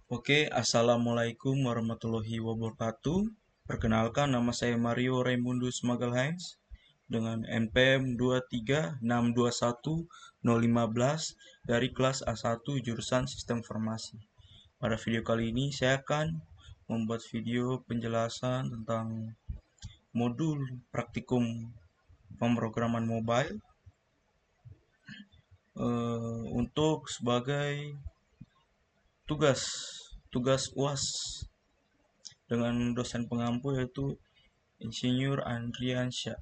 Oke, Assalamualaikum warahmatullahi wabarakatuh. Perkenalkan, nama saya Mario Raimundus Magalhaens dengan NPM 23621-015 dari kelas A1 jurusan Sistem Informasi. Pada video kali ini saya akan membuat video penjelasan tentang modul praktikum pemrograman mobile untuk sebagai tugas UAS dengan dosen pengampu yaitu Insinyur Andriansyah.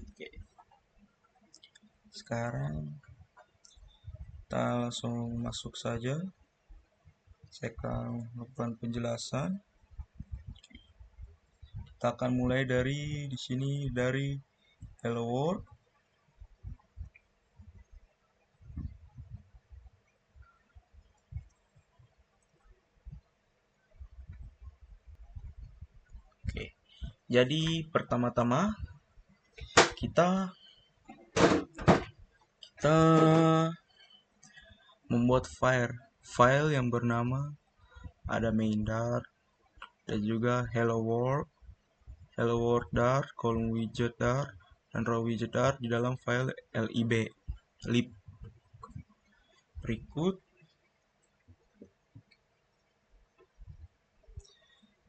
Oke. Sekarang kita langsung masuk saja. Saya akan melakukan penjelasan. Kita akan mulai dari di sini dari Hello World. Oke. Jadi pertama-tama kita membuat file yang bernama ada main.dart dan juga hello world dart, column widget dart, dan row widget dart di dalam file lib. Berikut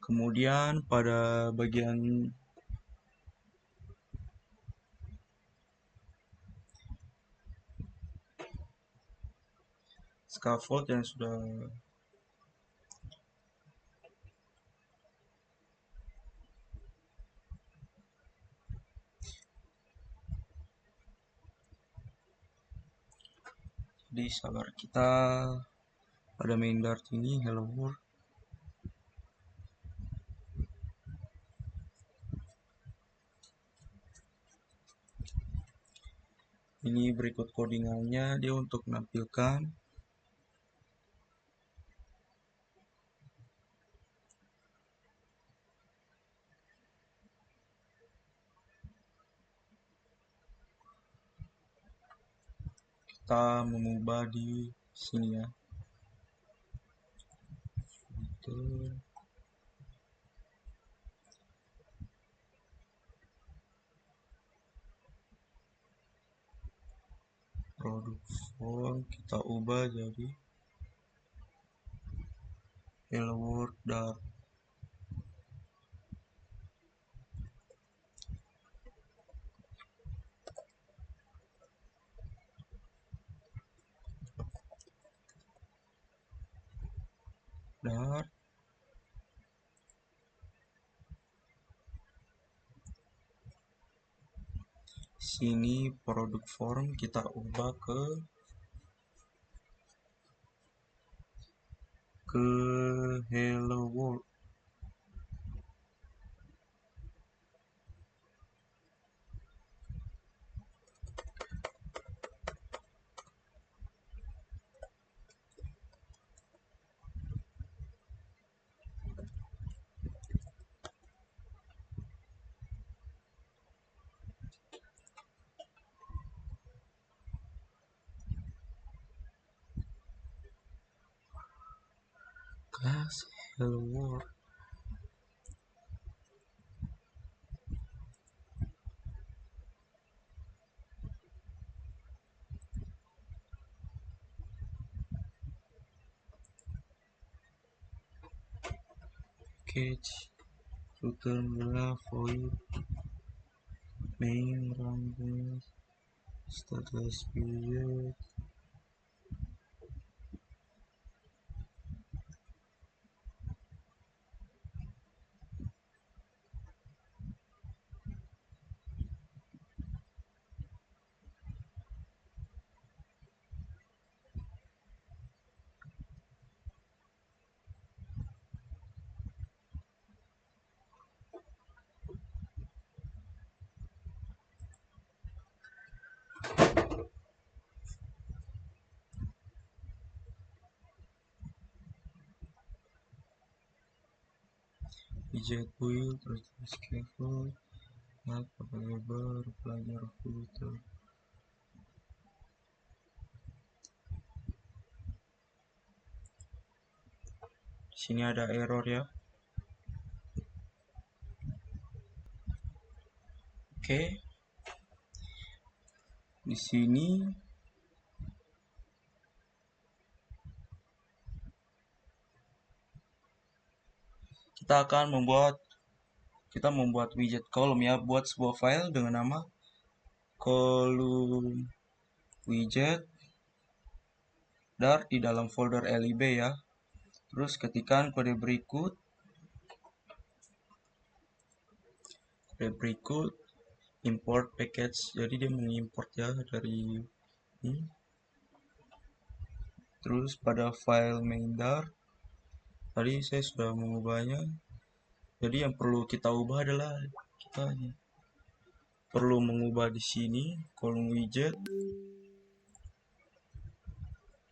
kemudian pada bagian scaffold yang sudah jadi sabar, kita pada main.dart ini hello world. Ini berikut codingannya, dia untuk menampilkan kita mengubah di sini ya. Produk form kita ubah jadi hello world dart. Sini produk form kita ubah ke hello world. Class hello world. Catch return void main rambut status period. Widget build terus scaffold apa lebar pelajar filter. Sini ada error ya. Oke. Di sini kita membuat widget kolom ya, buat sebuah file dengan nama kolom widget dar di dalam folder lib ya. Terus ketikkan kode berikut import package. Jadi dia mengimport ya dari ini. Terus pada file main.dar tadi saya sudah mengubahnya. Jadi yang perlu kita ubah adalah kita perlu mengubah di sini kolom widget.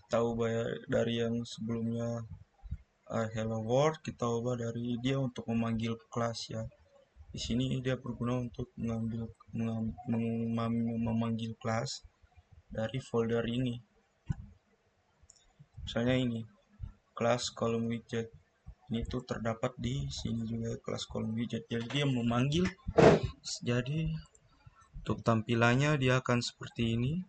Kita ubah dari yang sebelumnya hello world, kita ubah dari dia untuk memanggil kelas ya. Di sini dia berguna untuk memanggil kelas dari folder ini. Misalnya ini kelas kolom widget. Ini tuh terdapat di sini juga kelas kolom widget. Jadi dia memanggil. Jadi untuk tampilannya dia akan seperti ini.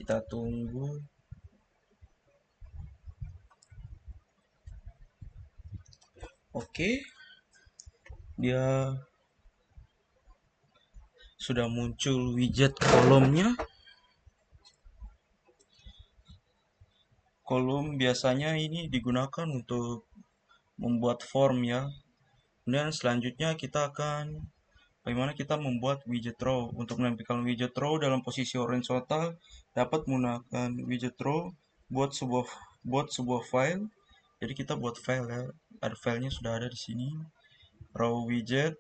Kita tunggu. Oke. Dia sudah muncul widget kolomnya. Kolom biasanya ini digunakan untuk membuat form ya. Dan selanjutnya kita akan bagaimana kita membuat widget row. Untuk menampilkan widget row dalam posisi horizontal dapat menggunakan widget row buat sebuah file. Jadi kita buat file ya. Ada filenya sudah ada di sini. Row widget.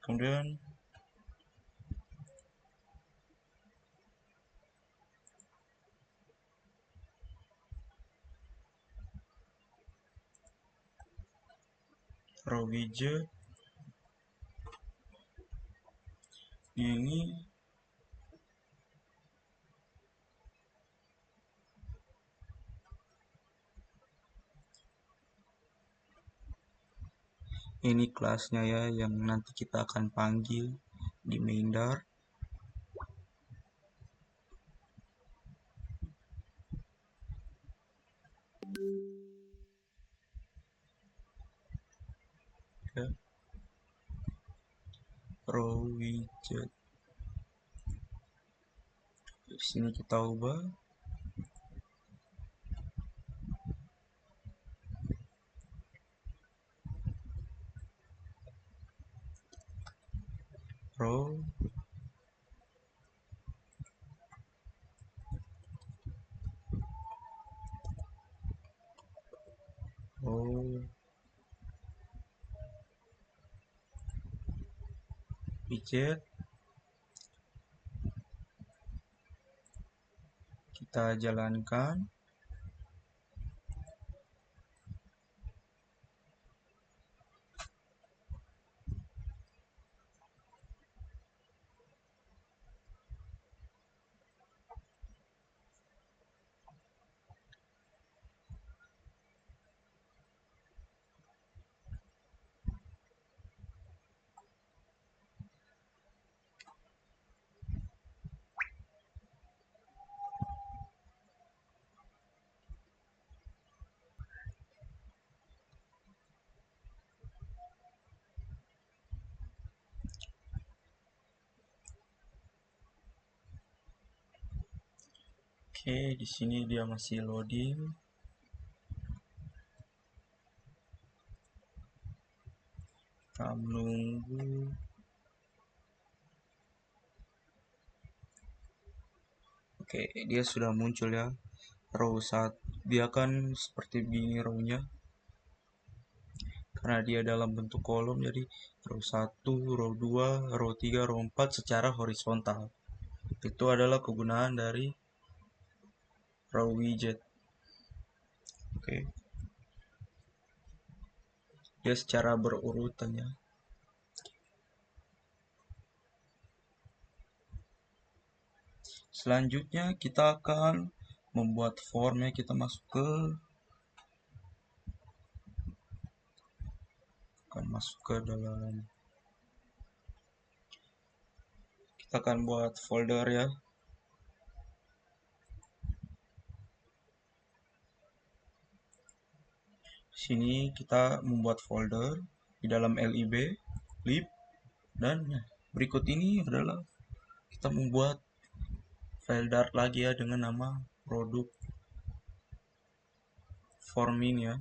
Kemudian row widget ini kelasnya ya yang nanti kita akan panggil di main.dar. Ya. Row widget. Di sini kita ubah row widget. Kita jalankan. Oke, di sini dia masih loading. Kita menunggu. Oke, dia sudah muncul ya. Row 1. Dia kan seperti begini row-nya. Karena dia dalam bentuk kolom, jadi row 1, row 2, row 3, row 4 secara horizontal. Itu adalah kegunaan dari raw widget. Oke. Dia secara berurutan ya. Selanjutnya kita akan membuat formnya. Kita masuk ke dalam, kita akan buat folder ya. Sini kita membuat folder di dalam lib, dan berikut ini adalah kita membuat file Dart lagi ya dengan nama produk form ini ya.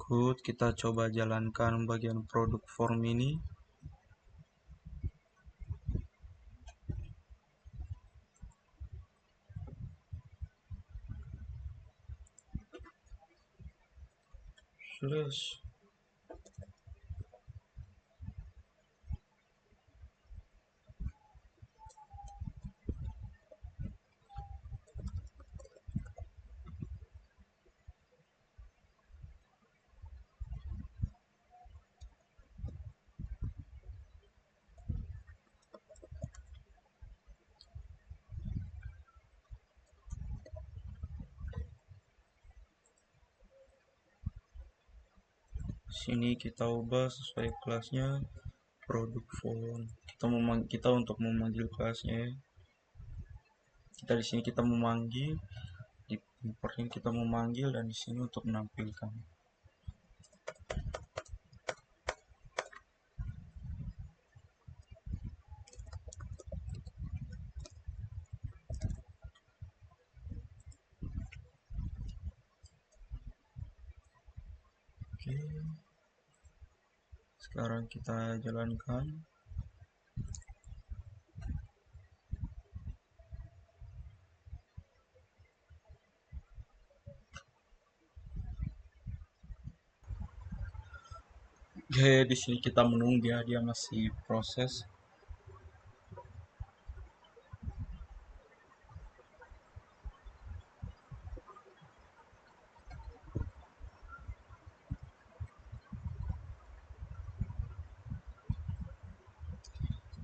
Good, kita coba jalankan bagian produk form ini. Terus sini kita ubah sesuai kelasnya produk form. Kita untuk memanggil kelasnya ya. Kita di sini kita memanggil, di importnya kita memanggil, dan di sini untuk menampilkan. Oke, sekarang kita jalankan. Oke, di sini kita menunggu ya, dia masih proses.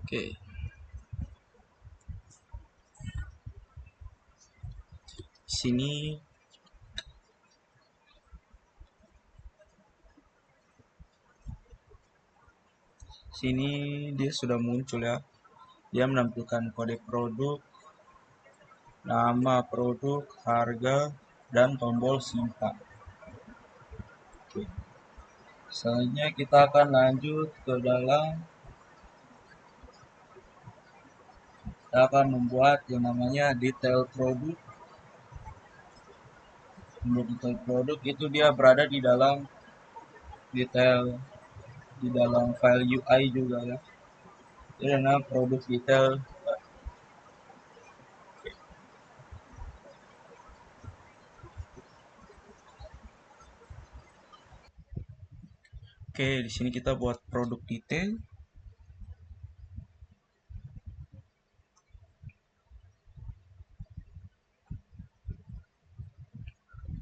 Oke, sini dia sudah muncul ya. Dia menampilkan kode produk, nama produk, harga, dan tombol simpan. Oke. Selanjutnya kita akan lanjut ke dalam, kita akan membuat yang namanya detail produk. Untuk detail produk itu dia berada di dalam detail, di dalam file UI juga ya. Ini adalah produk detail. Oke, di sini kita buat produk detail.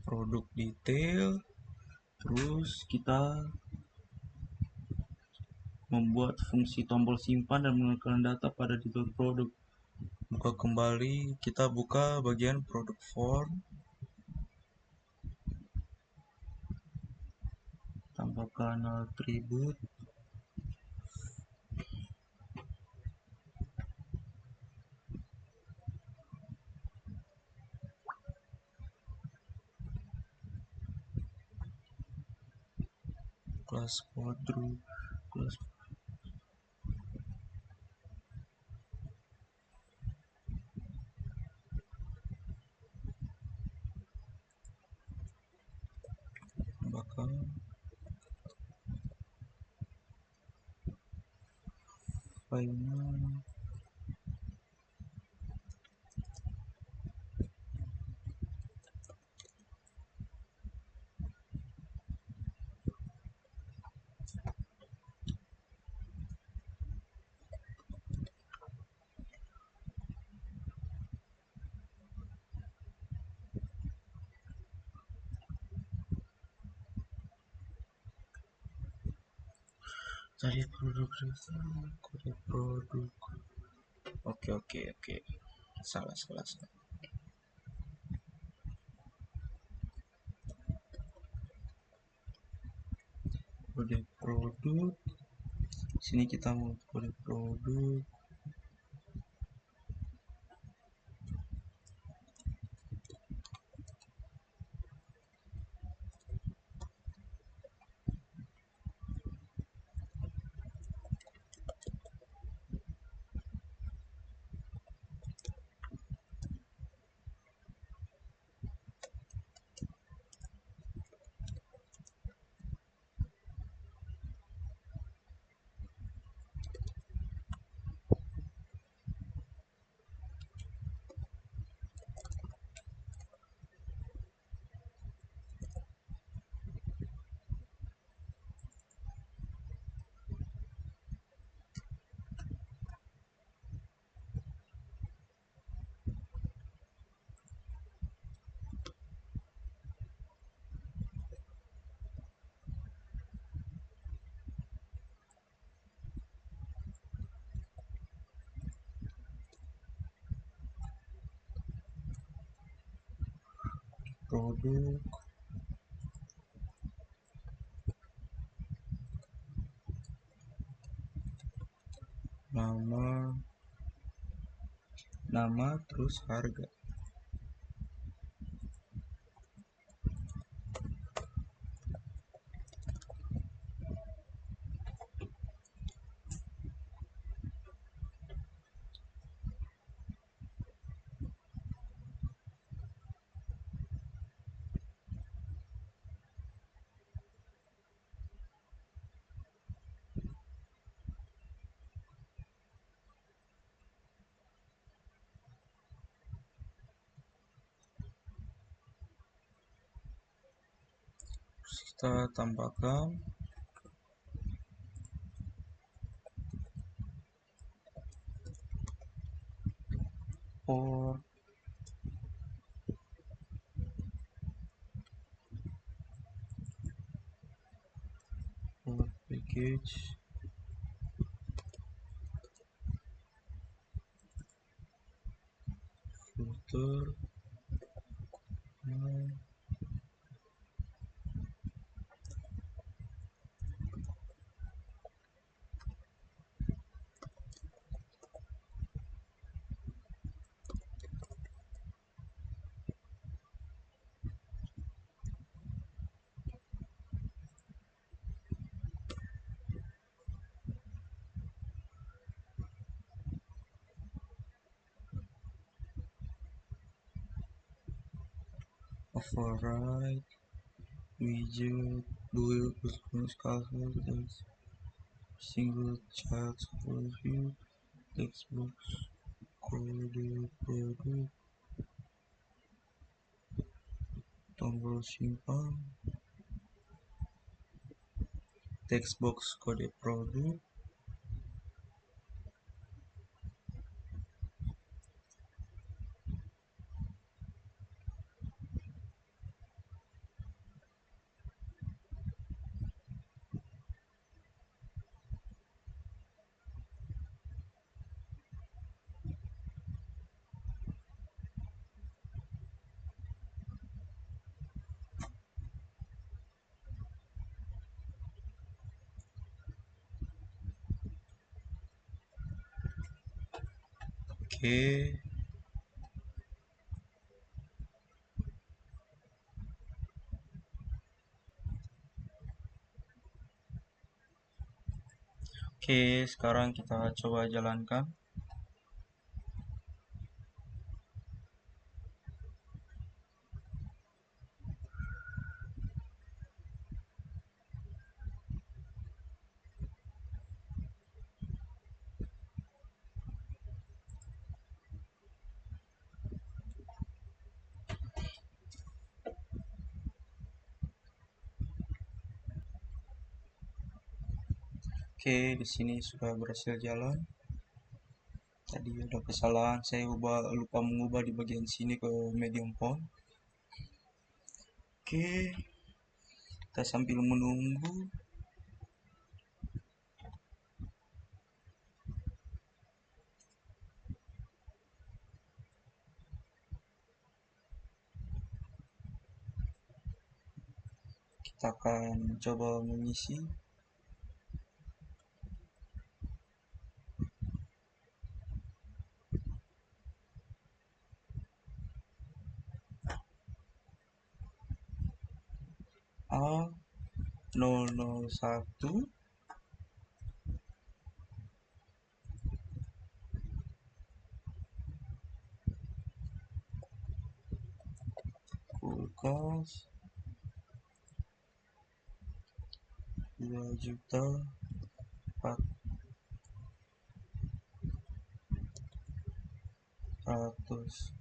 Produk detail. Terus kita membuat fungsi tombol simpan dan mengeluarkan data pada detail produk. Buka kembali, kita buka bagian produk form, tambahkan atribut, kelas quadro, kelas tambahkan filenya. Cari produk data, kode produk. Oke. Salah. Kode produk. Sini kita mau kode produk. Produk nama terus harga. Kita tambahkan for package filter. Override widget dual plus color text single chat overview text box kode produk tombol simpan text box kode produk Oke. Oke, sekarang kita coba jalankan. Oke, di sini sudah berhasil jalan. Tadi ada kesalahan, saya lupa mengubah di bagian sini ke medium font. Oke, kita sambil menunggu. Kita akan coba mengisi. A001 kulkas 2.400.000.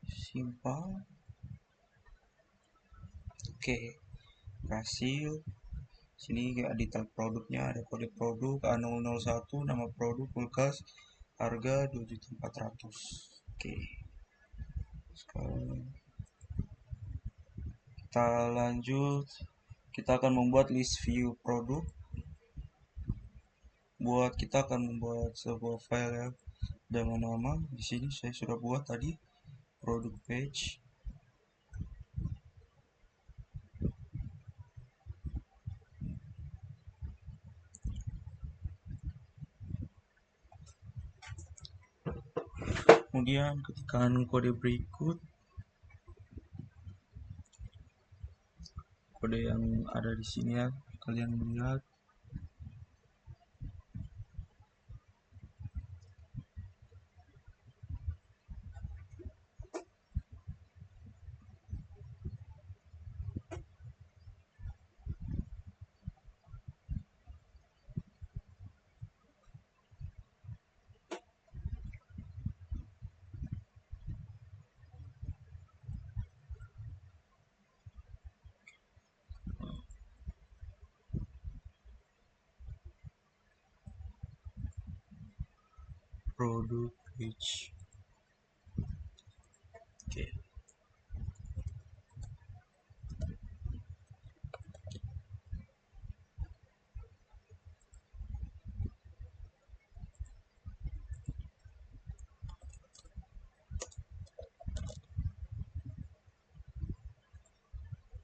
Simpan. Oke, berhasil. Sini ada detail produknya, ada kode produk A001, nama produk kulkas, harga 2.400.000. Oke, sekarang kita lanjut. Kita akan membuat list view produk. Kita akan membuat sebuah file ya dengan nama. Di sini saya sudah buat tadi produk page. Kemudian ketikkan kode berikut, kode yang ada di sini ya, kalian melihat. Produk page. Oke.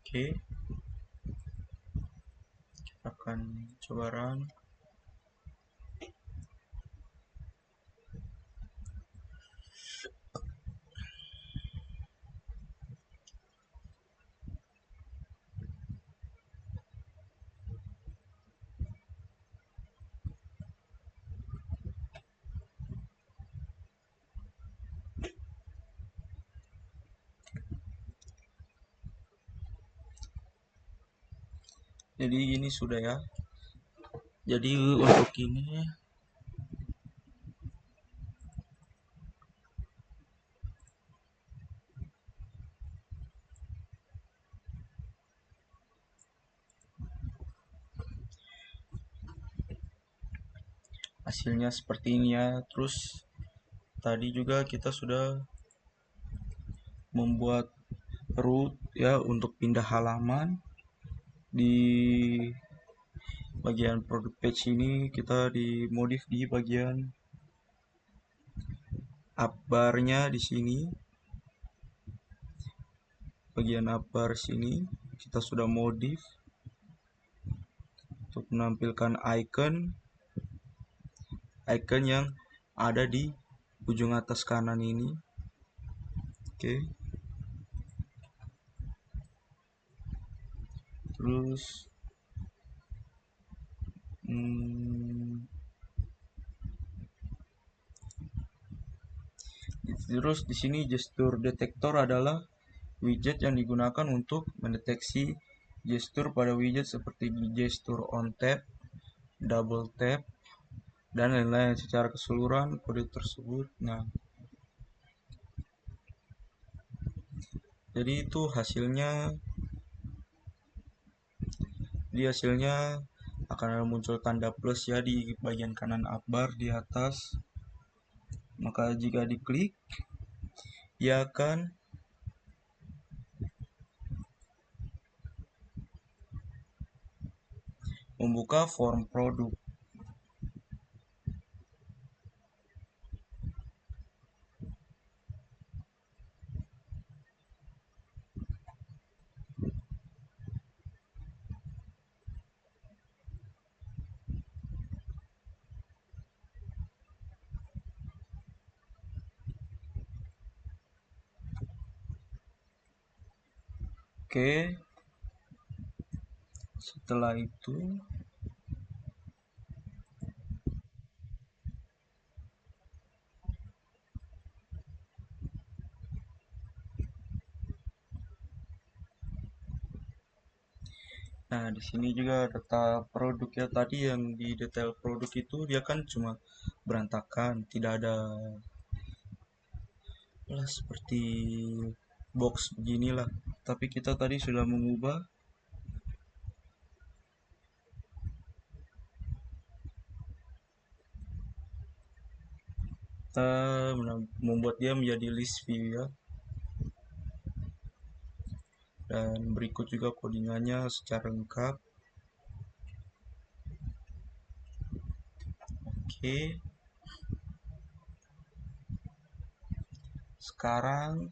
Oke, akan coba run. Jadi ini sudah ya. Jadi untuk ini hasilnya seperti ini ya. Terus tadi juga kita sudah membuat root ya untuk pindah halaman. Di bagian produk page ini kita dimodif di bagian up barnya di sini. bagian upper sini kita sudah modif untuk menampilkan icon yang ada di ujung atas kanan ini. Oke. Terus di sini gesture detector adalah widget yang digunakan untuk mendeteksi gestur pada widget seperti gesture on tap, double tap, dan lain-lain. Secara keseluruhan kode tersebut. Nah, jadi itu hasilnya. Akan muncul tanda plus ya di bagian kanan up bar di atas. Maka jika diklik, ia akan membuka form produk. Oke. Setelah itu nah, di sini juga data produk ya. Tadi yang di detail produk itu dia kan cuma berantakan, tidak ada lah seperti box beginilah. Tapi kita tadi sudah mengubah. Kita membuat dia menjadi list view ya. Dan berikut juga codingannya secara lengkap. Oke. Sekarang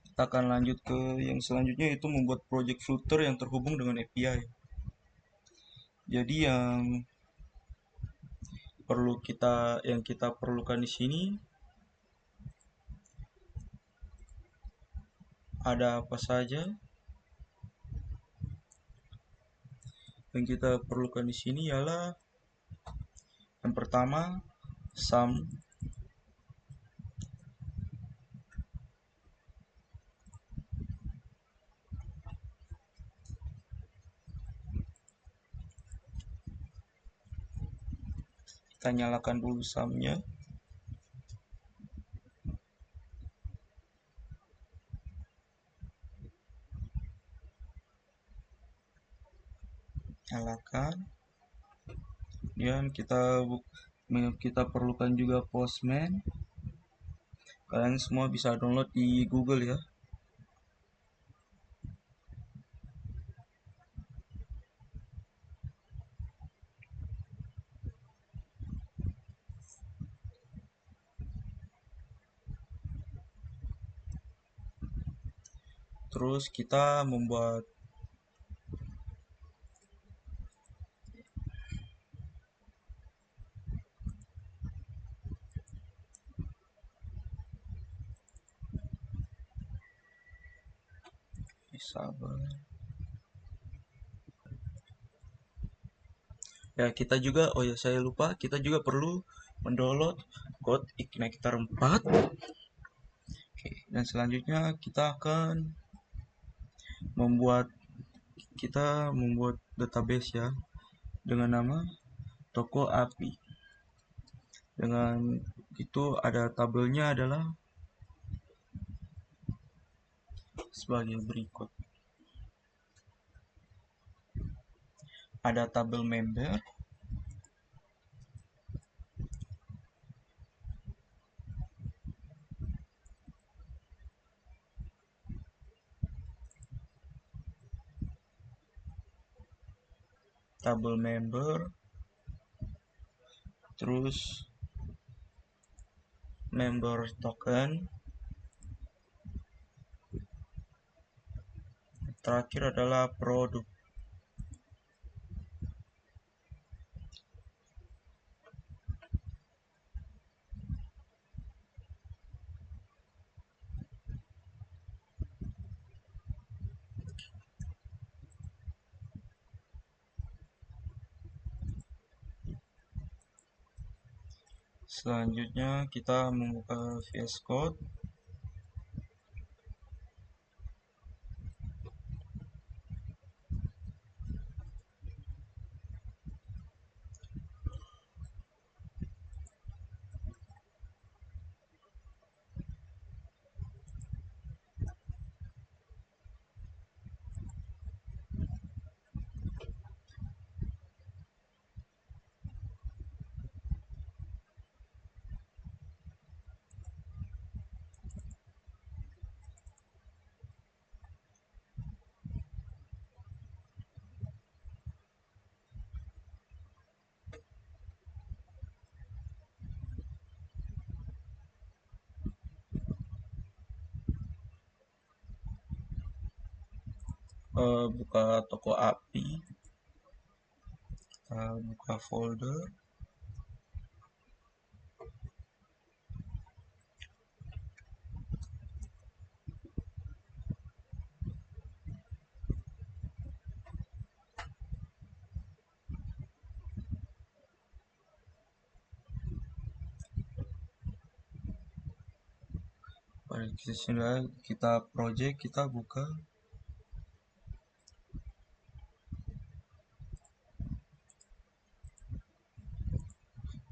kita akan lanjut ke yang selanjutnya, yaitu membuat project Flutter yang terhubung dengan API. Jadi yang kita perlukan di sini ada apa saja? Yang kita perlukan di sini ialah yang pertama sum. Kita nyalakan dulu sumnya. Nyalakan. Dan kita perlukan juga Postman. Kalian semua bisa download di Google ya. Terus kita membuat sabar. Ya, kita juga, oh ya saya lupa, kita juga perlu mendownload code Igniter 4. Oke, dan selanjutnya kita akan membuat database ya dengan nama toko API. Dengan itu ada tabelnya adalah sebagai berikut. ada tabel member, terus member token, terakhir adalah produk. Selanjutnya kita membuka VS Code. Buka toko API, buka folder, kita project, kita buka.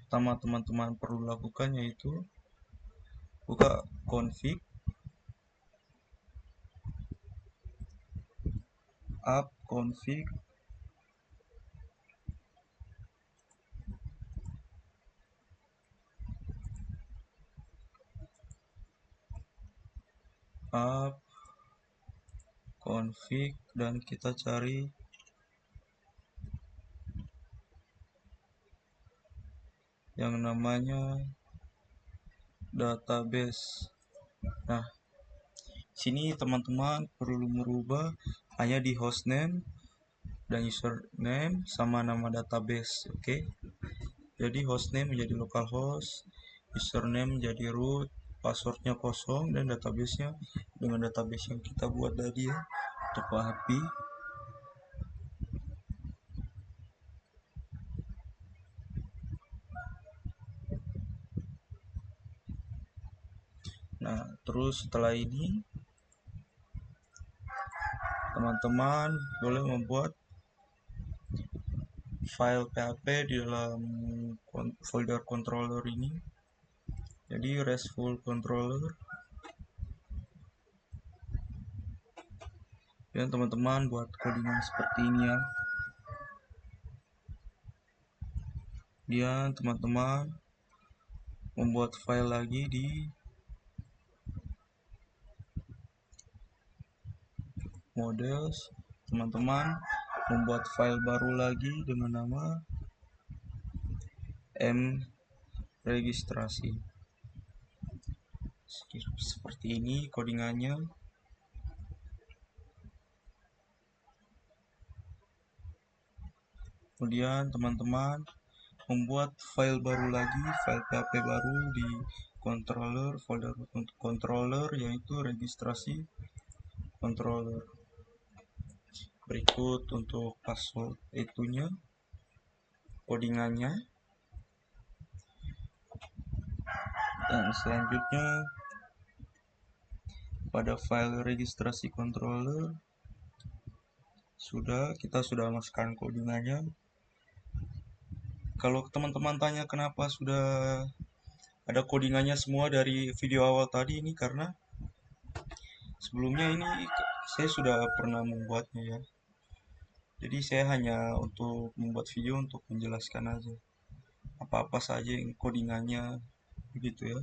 Pertama teman-teman perlu lakukan yaitu buka config, app config, app config, dan kita cari yang namanya database. Nah, sini teman-teman perlu merubah hanya di hostname dan username sama nama database. Oke. Jadi hostname menjadi localhost, username menjadi root, passwordnya kosong, dan databasenya dengan database yang kita buat tadi ya, toko API. Nah, terus setelah ini teman-teman boleh membuat file PHP di dalam folder controller ini. Jadi RESTful controller. Dan teman-teman buat codingan seperti ini ya. Kemudian teman-teman membuat file lagi di models. Teman-teman membuat file baru lagi dengan nama registrasi. Seperti ini codingannya. Kemudian teman-teman membuat file baru lagi, file PHP baru di controller, folder controller, yaitu registrasi controller. Berikut untuk password itunya, codingannya. Dan selanjutnya pada file registrasi controller kita sudah masukkan codingannya. Kalau teman-teman tanya kenapa sudah ada codingannya semua dari video awal tadi, ini karena sebelumnya ini saya sudah pernah membuatnya ya. Jadi saya hanya untuk membuat video untuk menjelaskan aja apa-apa saja yang codingannya begitu ya.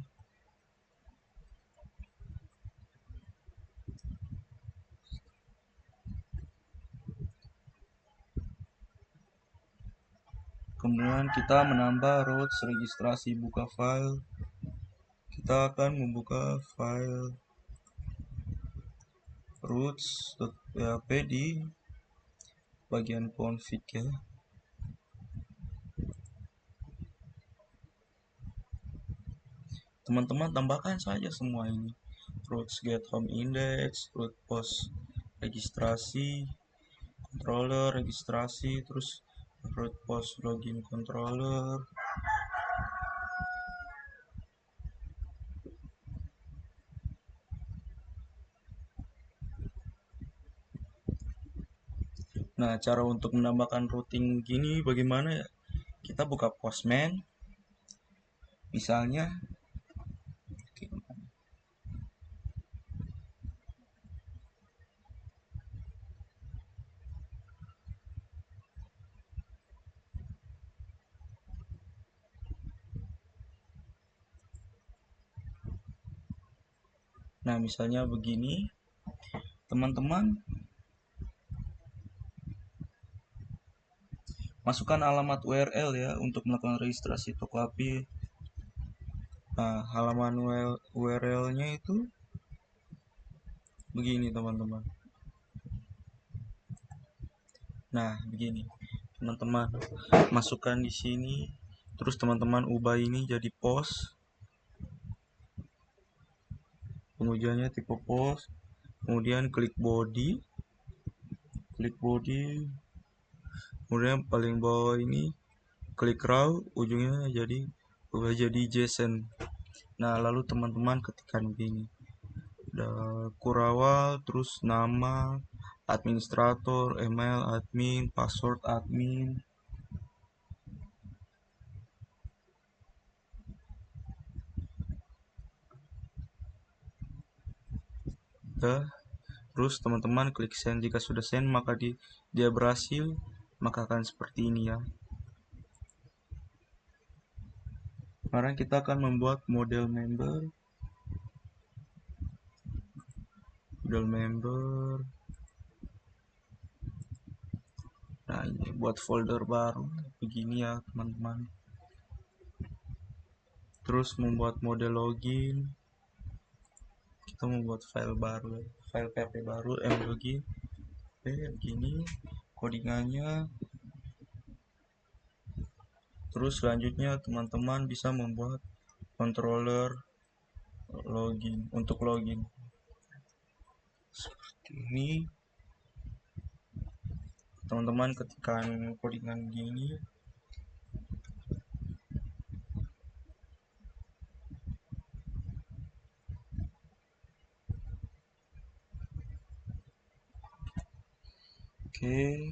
Kemudian kita menambah routes registrasi buka file. Kita akan membuka file routes.php di bagian config ya. Teman-teman tambahkan saja semua ini. Routes get home index, route post registrasi, controller registrasi, terus route post login controller. Nah, cara untuk menambahkan routing gini bagaimana ya? Kita buka Postman. Misalnya nah, misalnya begini, teman-teman masukkan alamat URL ya untuk melakukan registrasi toko API. Nah, halaman URL-nya itu begini, teman-teman. Nah, begini. Teman-teman masukkan di sini, terus teman-teman ubah ini jadi post. Pengujiannya tipe post. Kemudian klik body. Kemudian paling bawah ini klik raw, ujungnya jadi ubah jadi JSON. Nah, lalu teman-teman ketikkan begini. Kurawal, terus nama, administrator, email admin, password admin. Terus teman-teman klik send. Jika sudah send maka dia berhasil, maka akan seperti ini ya. Sekarang kita akan membuat model member. Nah, ini buat folder baru begini ya teman-teman. Terus membuat model login. Kita membuat file baru, file PHP baru, mlogin. Begini codingannya. Terus selanjutnya teman-teman bisa membuat controller login untuk login seperti ini. Teman-teman ketikkan codingan gini. Oke,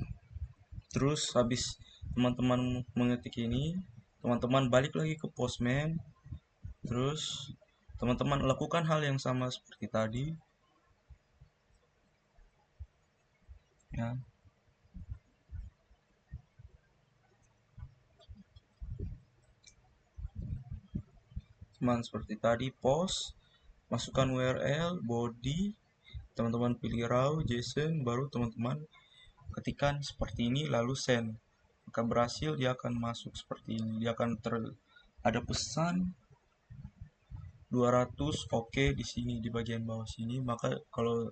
terus habis teman-teman mengetik ini, teman-teman balik lagi ke Postman. Terus teman-teman lakukan hal yang sama seperti tadi ya. Teman seperti tadi, post, masukkan URL, body, teman-teman pilih raw, JSON, baru teman-teman ketikkan seperti ini lalu send. Maka berhasil, dia akan masuk seperti ini. Dia akan ada pesan 200 oke di sini di bagian bawah sini. Maka kalau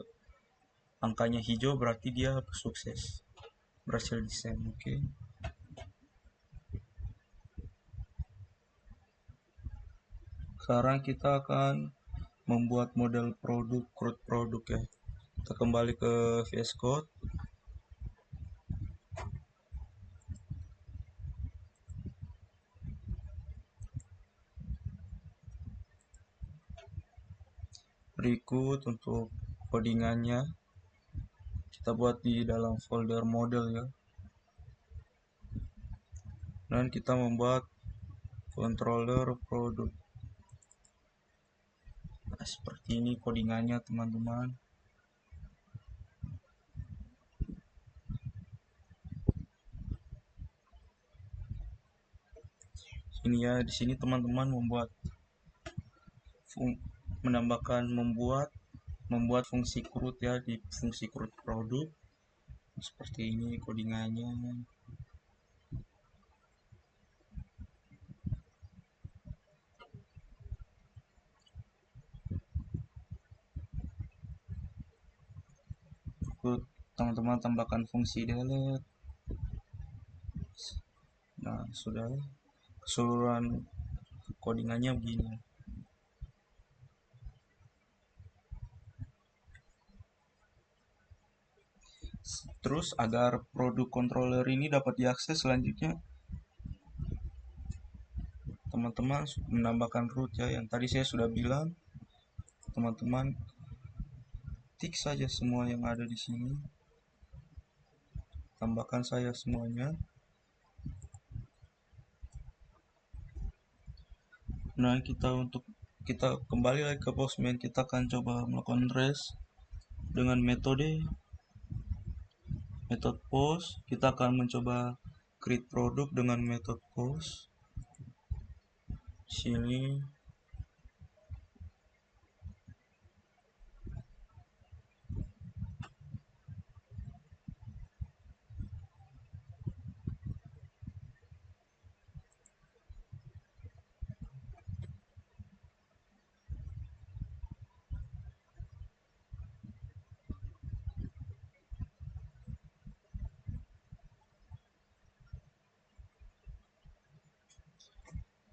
angkanya hijau berarti dia sukses, berhasil di send. Oke. Sekarang kita akan membuat model produk, CRUD produk ya. Kita kembali ke VS Code. Berikut untuk codingannya kita buat di dalam folder model ya. Dan kita membuat controller produk. Nah, seperti ini codingannya teman-teman. Ini ya, di sini teman-teman membuat fungsi CRUD ya, di fungsi CRUD produk seperti ini codingannya. Teman-teman tambahkan fungsi delete. Nah, sudah keseluruhan codingannya begini. Terus agar produk controller ini dapat diakses selanjutnya, teman-teman menambahkan root ya, yang tadi saya sudah bilang. Teman-teman tik saja semua yang ada di sini, tambahkan saya semuanya. Nah, kita kembali lagi ke Postman. Kita akan coba melakukan res dengan metode post. Kita akan mencoba create produk dengan metode post. Sini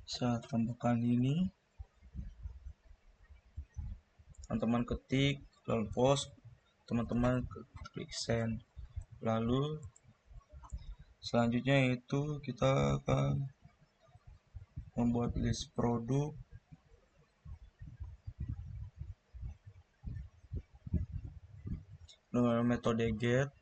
saya tambahkan ini, teman-teman ketik lalu post, teman-teman klik send. Lalu selanjutnya itu kita akan membuat list produk dengan metode get.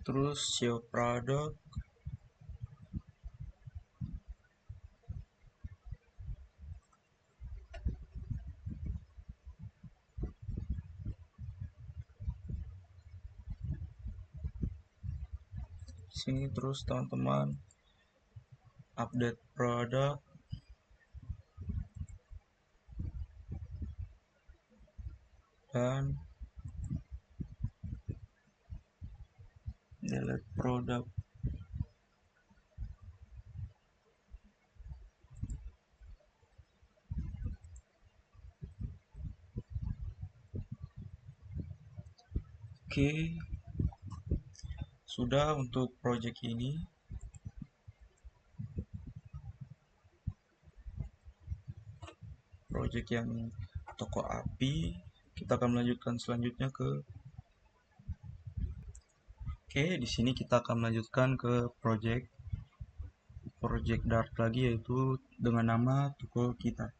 Terus show product, sini terus teman-teman update produk, dan delete produk. Oke, sudah untuk project ini. Project yang toko api, kita akan melanjutkan selanjutnya ke di sini kita akan melanjutkan ke project Dart lagi, yaitu dengan nama toko kita.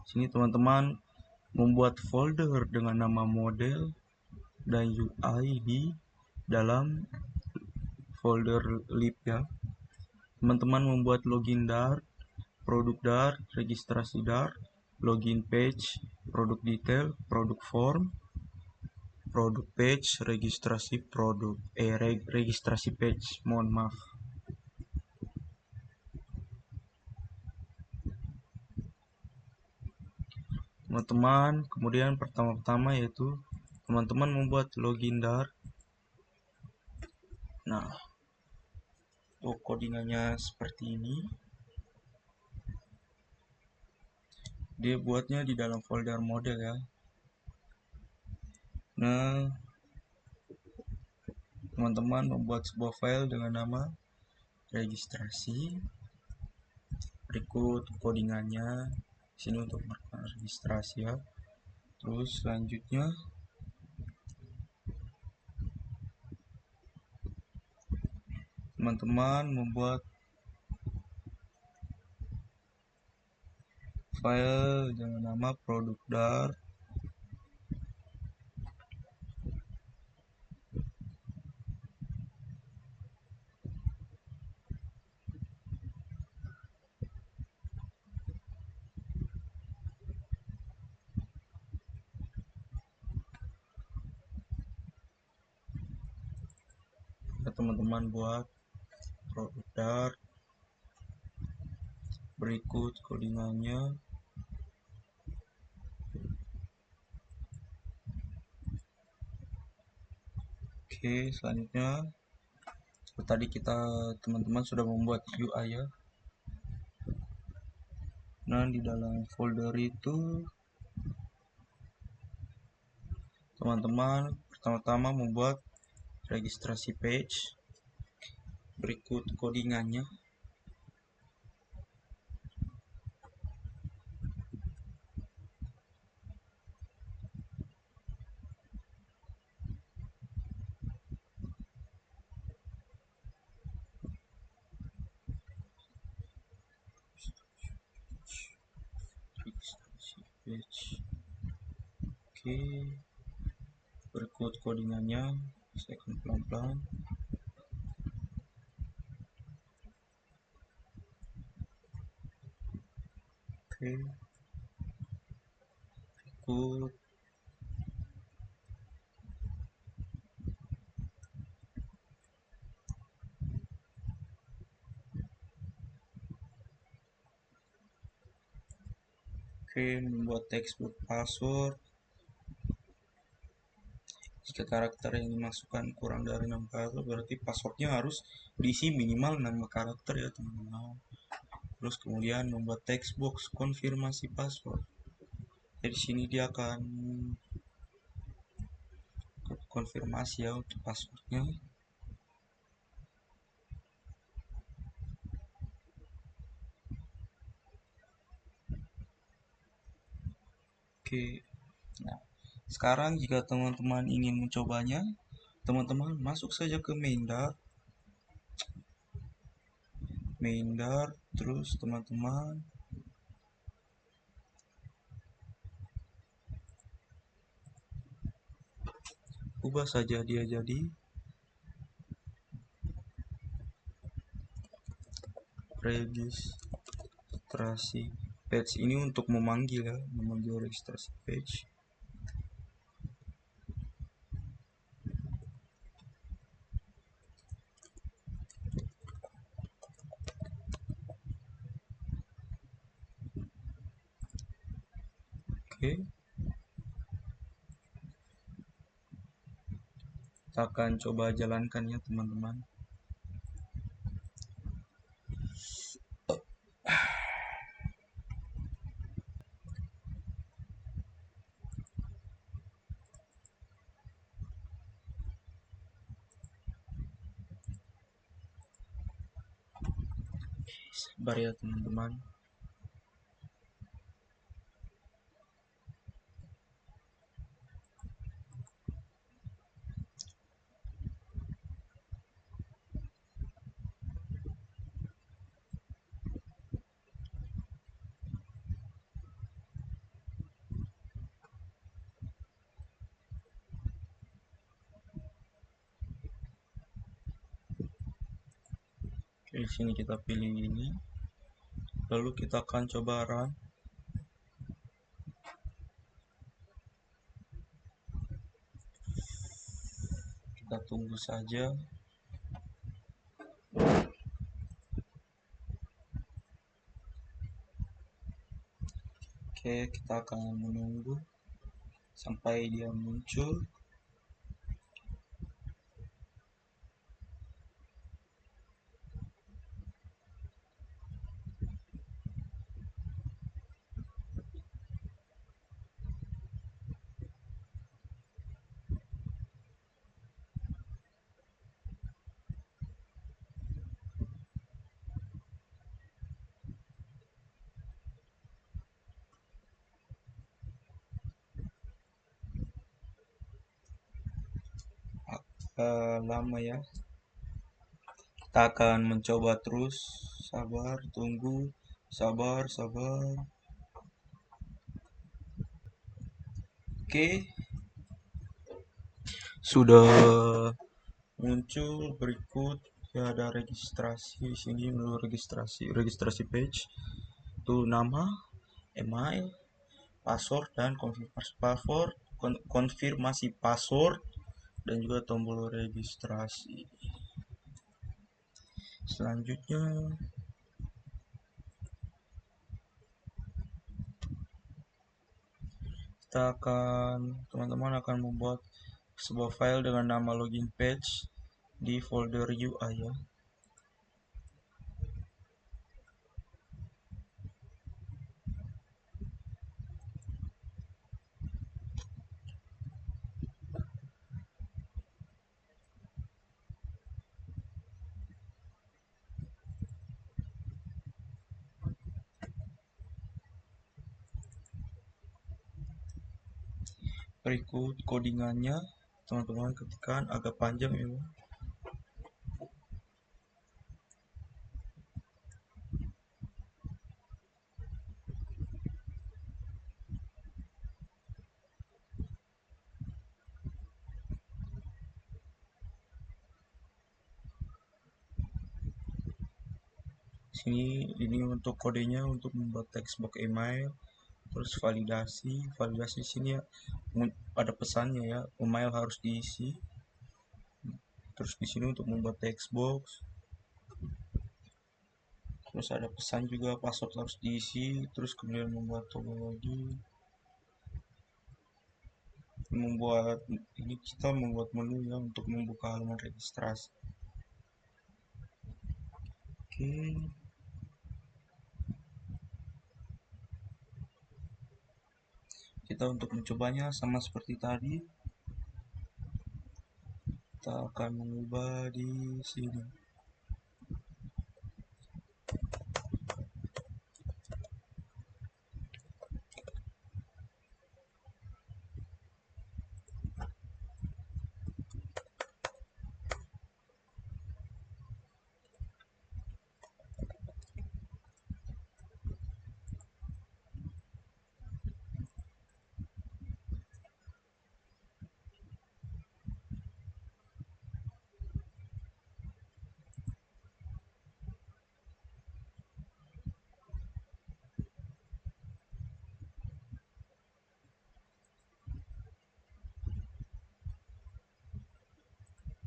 Sini teman-teman membuat folder dengan nama model dan UI di dalam folder lib ya. Teman-teman membuat login Dart, produk Dart, registrasi Dart, login page, produk detail, produk form, produk page, registrasi produk, registrasi page, mohon maaf. Teman-teman, kemudian pertama-tama yaitu teman-teman membuat login Dart. Nah, codingannya seperti ini. Dia buatnya di dalam folder model ya. Nah, teman-teman membuat sebuah file dengan nama registrasi. Berikut codingannya. Sini untuk melakukan registrasi ya. Terus selanjutnya teman-teman membuat file dengan nama produk.dart. Teman-teman buat produk.dart. Berikut codingannya. Oke, selanjutnya tadi teman-teman sudah membuat UI ya. Nah, di dalam folder itu teman-teman pertama-tama membuat registrasi page. Berikut codingannya. Registrasi page. Oke, berikut codingannya. Saya akan pelan-pelan. Oke, berikut membuat textbook password. Jika karakter yang dimasukkan kurang dari 6 karakter, berarti passwordnya harus diisi minimal 6 karakter ya teman-teman. Terus kemudian membuat textbox konfirmasi password. Jadi sini dia akan konfirmasi ya untuk passwordnya. Oke, nah sekarang jika teman-teman ingin mencobanya, teman-teman masuk saja ke main.dart, terus teman-teman ubah saja dia jadi registrasi page. Ini untuk memanggil registrasi page. Oke, kita akan coba jalankan ya teman-teman. Sabar ya teman-teman. Oke, di sini kita pilih ini. Lalu kita akan coba run. Kita tunggu saja. Oke, kita akan menunggu sampai dia muncul. lama ya. Kita akan mencoba terus. Sabar, tunggu. Sabar, sabar. Oke, sudah muncul. Berikut ya, ada registrasi di sini. Melalui registrasi page. Itu nama, email, password, dan konfirmasi password, dan juga tombol registrasi. Selanjutnya teman-teman akan membuat sebuah file dengan nama login page di folder UI ya. Berikut codingannya, teman-teman ketikkan, agak panjang ya. Sini ini untuk kodenya untuk membuat textbox email, terus validasi sini ya, ada pesannya ya, email harus diisi. Terus di sini untuk membuat textbox, terus ada pesan juga, password harus diisi, terus kemudian membuat topologi, kita membuat menu ya untuk membuka halaman registrasi. Oke, kita untuk mencobanya sama seperti tadi, kita akan mengubah di sini.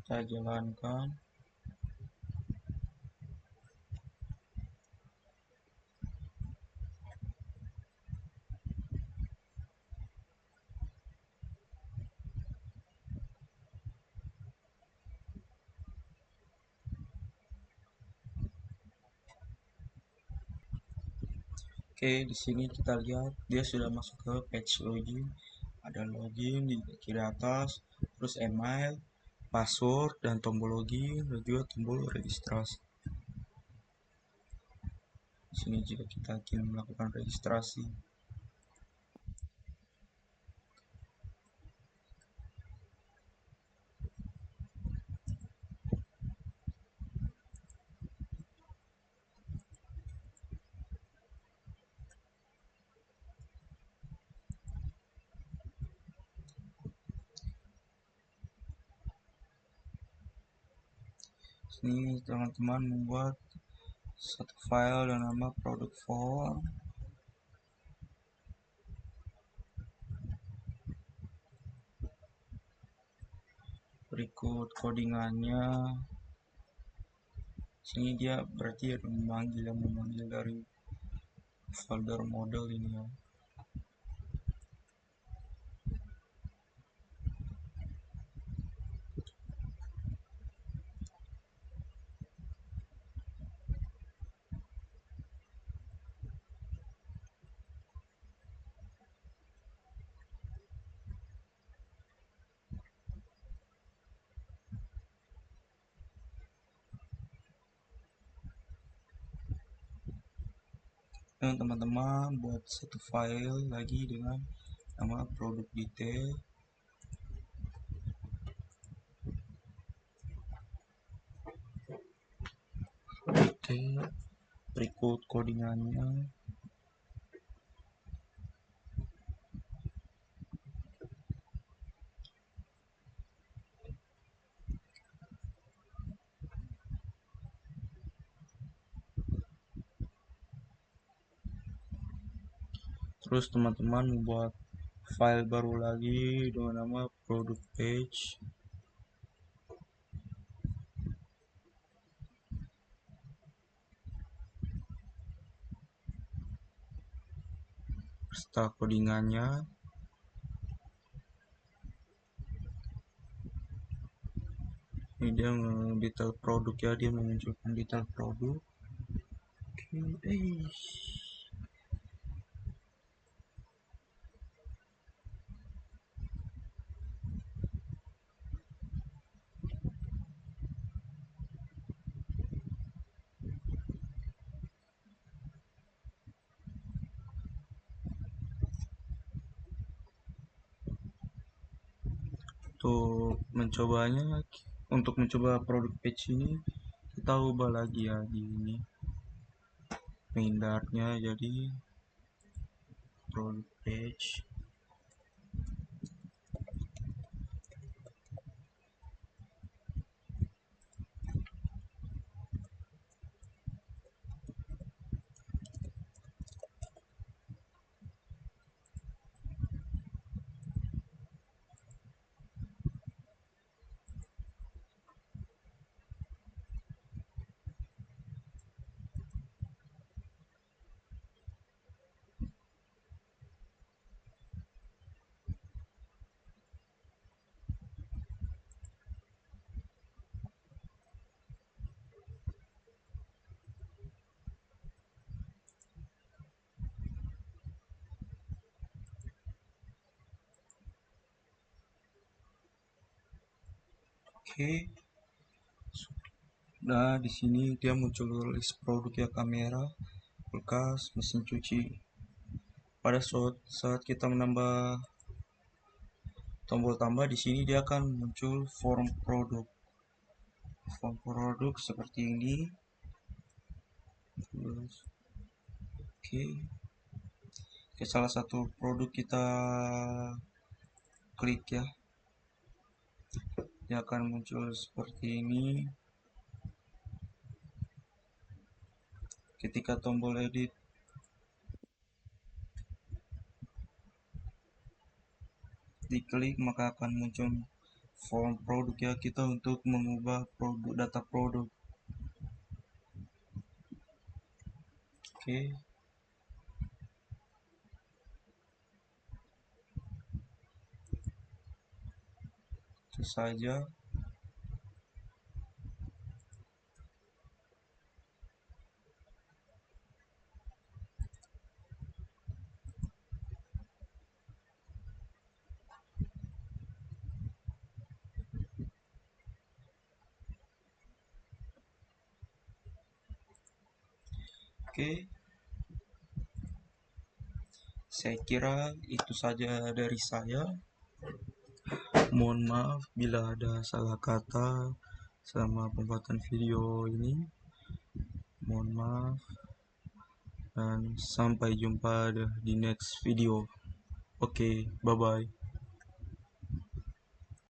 Kita jalankan. Oke, di sini kita lihat dia sudah masuk ke page login. Ada login di kiri atas, terus email, password, dan tombol login, dan juga tombol registrasi. Di sini jika kita ingin melakukan registrasi, sini teman-teman membuat satu file dengan nama product form. Berikut codingannya. Sini dia berarti ada memanggil dari folder model ini ya. Dan teman-teman buat satu file lagi dengan nama produk detail. Oke, berikut codingannya. Terus teman-teman membuat file baru lagi dengan nama product page. Setelah codingannya, ini dia detail produk ya, dia memunculkan detail produk. Oke, untuk mencoba produk page ini kita ubah lagi ya di ini main dartnya jadi product page. Oke, nah di sini dia muncul list produk ya, kamera, kulkas, mesin cuci. Pada saat kita menambah tombol tambah di sini dia akan muncul form produk. Form produk seperti ini. Terus, oke, ke salah satu produk kita klik ya, dia akan muncul seperti ini. Ketika tombol edit diklik maka akan muncul form produk ya, kita untuk mengubah produk, data produk. Oke, itu saja. Oke, saya kira itu saja dari saya. Mohon maaf bila ada salah kata selama pembuatan video ini. Mohon maaf dan sampai jumpa di next video. Oke, bye bye.